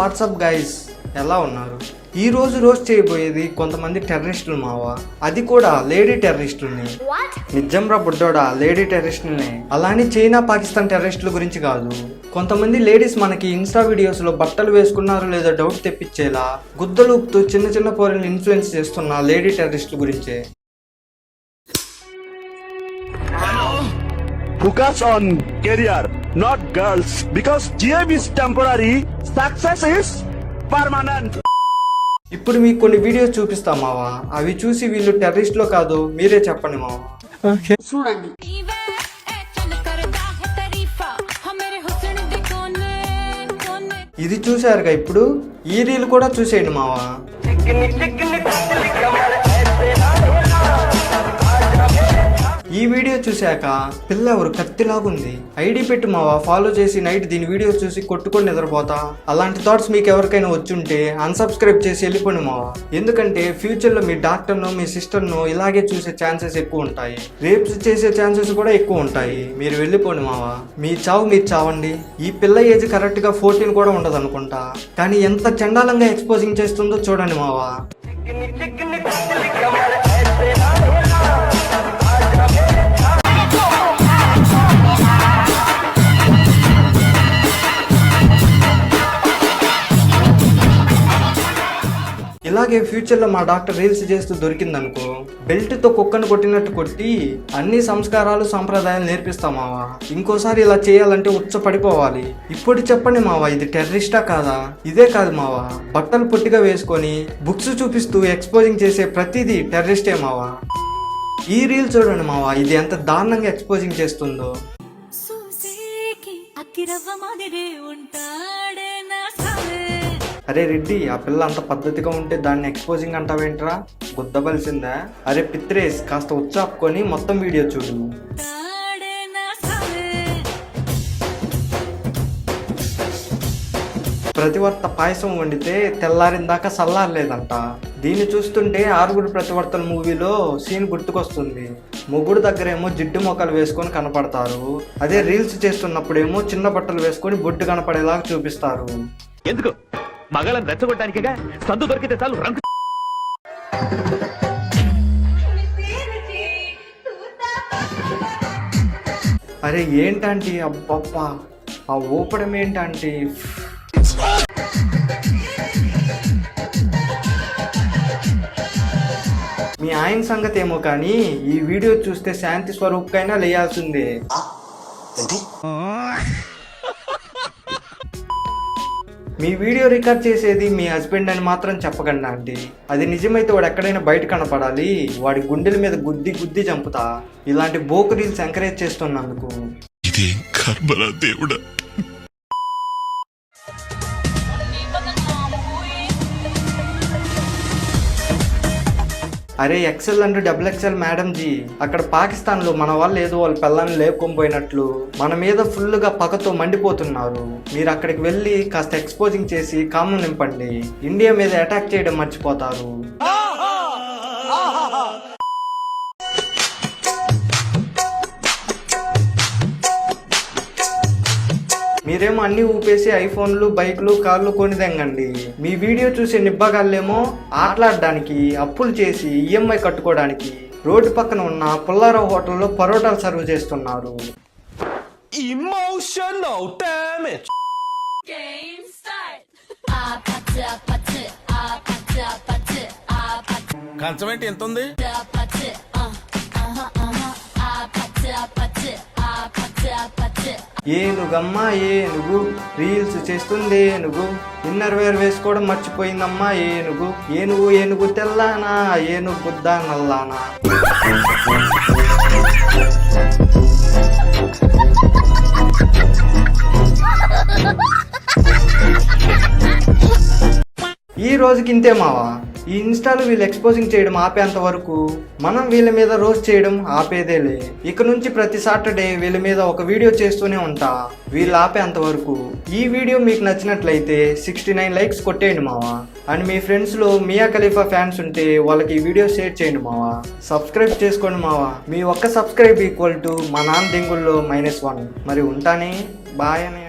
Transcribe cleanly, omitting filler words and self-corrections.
WhatsApp guys, ఎలా ఉన్నారు? ఈ రోజు రోస్ట్ చేయబోయేది కొంతమంది టెర్రరిస్టులు మావా, అది కూడా లేడీ టెర్రరిస్టుల్ని. నిజంరా బుడ్డోడా, లేడీ టెర్రరిస్టుల్ని. అలానే చైనా పాకిస్తాన్ టెర్రరిస్టుల గురించి కాదు. కొంతమంది లేడీస్ మనకి ఇన్స్టా వీడియోస్ లో బట్టలు వేసుకున్నారో లేదో డౌట్ తెప్పించేలా గుద్దలూపుతూ చిన్న చిన్న పోరల్ని ఇన్ఫ్లుయెన్స్ చేస్తున్న లేడీ టెర్రరిస్టుల గురించే. Focus on career, not girls, because GM is temporary, success is permanent. ఇప్పుడు మీకు కొన్ని వీడియోస్ చూపిస్తా మావా, అవి చూసి వీళ్ళు టెర్రరిస్టులో కాదు మీరే చెప్పండి మావా. చూడండి. ఇది చూసారుగా, ఇప్పుడు ఈ రీల్ కూడా చూసేయండి మావా. ఈ వీడియో చూశాక పిల్ల ఎవరు కత్తిలాగుంది, ఐడి పెట్టు మావా, ఫాలో చేసి నైట్ దీని వీడియో చూసి కొట్టుకొని నిద్రపోతా. అలాంటి థాట్స్ మీకు ఎవరికైనా వచ్చుంటే అన్సబ్స్క్రైబ్ చేసి వెళ్ళిపోండి మావా. ఎందుకంటే ఫ్యూచర్ లో మీ డాక్టర్ను మీ సిస్టర్ను ఇలాగే చూసే ఛాన్సెస్ ఎక్కువ ఉంటాయి, రేప్స్ చేసే ఛాన్సెస్ కూడా ఎక్కువ ఉంటాయి. మీరు వెళ్ళిపోండి మావా, మీ చావు మీరు చావండి. ఈ పిల్ల ఏజ్ కరెక్ట్ గా 14 కూడా ఉండదు అనుకుంటా, కానీ ఎంత చండాలంగా ఎక్స్పోజింగ్ చేస్తుందో చూడండి మావా. ఇలాగే ఫ్యూచర్ లో మా డాక్టర్ రీల్స్ చేస్తూ దొరికిందనుకో, బెల్ట్ తో కుక్కను కొట్టినట్టు కొట్టి అన్ని సంస్కారాలు సంప్రదాయాలు నేర్పిస్తాం మావా. ఇంకోసారి ఇలా చేయాలంటే ఉచ్చపడిపోవాలి. ఇప్పుడు చెప్పండి మావా, ఇది టెర్రరిస్టా కాదా? ఇదే కాదు మావా, బట్టలు పొట్టిగా వేసుకొని బుక్స్ చూపిస్తూ ఎక్స్పోజింగ్ చేసే ప్రతిదీ టెర్రరిస్టే మావా. ఈ రీల్ చూడండి మావా, ఇది ఎంత దారుణంగా ఎక్స్పోజింగ్ చేస్తుందో. అరే రెడ్డి, ఆ పిల్ల అంత పద్ధతిగా ఉంటే దాన్ని ఎక్స్పోజింగ్ అంటావేంట్రా? గుద్దబలిసిందా? అరే పిత్రేస్, కాస్త ఉచ్చాపుకొని మొత్తం వీడియో చూడు. ప్రతివర్త పాయసం వండితే తెల్లారిన దాకా చల్లారలేదంట. దీన్ని చూస్తుంటే 6 ప్రతివర్తల మూవీలో సీన్ గుర్తుకొస్తుంది. మొగుడు దగ్గరేమో జిడ్డు మొక్కలు వేసుకొని కనపడతారు, అదే రీల్స్ చేస్తున్నప్పుడేమో చిన్న బట్టలు వేసుకొని బొడ్డు కనపడేలాగా చూపిస్తారు. ఎందుకు మగాళ్ళని రెచ్చగొట్టడానికిగా, సందు దొరికితే చాలు రంగు. అరే ఏంటంటే అబ్బబ్బా, ఆ ఊపడం ఏంటంటే. మీ ఆయన సంగతి ఏమో కానీ ఈ వీడియో చూస్తే శాంతి స్వరూప్కైనా లేయాల్సిందే. మీ వీడియో రికార్డ్ చేసేది మీ హస్బెండ్ అని మాత్రం చెప్పకండి ఆంటీ. అది నిజమైతే వాడు ఎక్కడైనా బయట కనపడాలి, వాడి గుండెల మీద గుద్ది గుద్ది చంపుతా. ఇలాంటి బోకు రీల్స్ ఎంకరేజ్ చేస్తున్నందుకు. దేవుడా. అరే XL and XXL madam ji, అక్కడ పాకిస్తాన్ లో మన వాళ్ళు ఏదో వాళ్ళ పిల్లల్ని లేపుకొని మన మీద ఫుల్ గా పగతో మండిపోతున్నారు. మీరు అక్కడికి వెళ్ళి కాస్త ఎక్స్పోజింగ్ చేసి కామం నింపండి. ఇండియా మీద అటాక్ చేయడం మర్చిపోతారు. మీరేమో అన్ని ఊపేసి ఐఫోన్లు, బైక్లు, కార్లు కొని తెంగండి. మీ వీడియో చూసే నిబ్బగాళ్ళేమో ఆటలాడడానికి, అప్పులు చేసి EMI కట్టుకోవడానికి రోడ్డు పక్కన ఉన్న పుల్లారావు హోటల్లో పరోటాలు సర్వ్ చేస్తున్నారు. కంచమేంటి ఎంత ఉంది? ఏనుగమ్మా ఏనుగు, రీల్స్ చేస్తుంది ఏనుగు, ఇన్నర్ వేర్ వేసుకోవడం మర్చిపోయిందమ్మా ఏనుగు. ఏనుగు ఏనుగు తెల్లానా, ఏనుగు గుద్దా నల్లానా. ఈ రోజుకి ఇంతే మావా. ఈ ఇన్స్టాలో వీళ్ళు ఎక్స్పోజింగ్ చేయడం ఆపేంత వరకు మనం వీళ్ళ మీద రోస్ట్ చేయడం ఆపేదేలే. ఇక నుంచి ప్రతి సాటర్డే వీళ్ళ మీద ఒక వీడియో చేస్తూనే ఉంటా, వీళ్ళు ఆపేంత వరకు. ఈ వీడియో మీకు నచ్చినట్లయితే 69 లైక్స్ కొట్టేయండి మావా. అండ్ మీ ఫ్రెండ్స్లో మియా ఖలీఫా ఫ్యాన్స్ ఉంటే వాళ్ళకి ఈ వీడియో షేర్ చేయండి మావా. సబ్స్క్రైబ్ చేసుకోండి మావా. మీ ఒక్క సబ్స్క్రైబ్ ఈక్వల్ టు మా నాన్న దెంగుల్లో -1. మరి ఉంటానే, బాయ్ అని.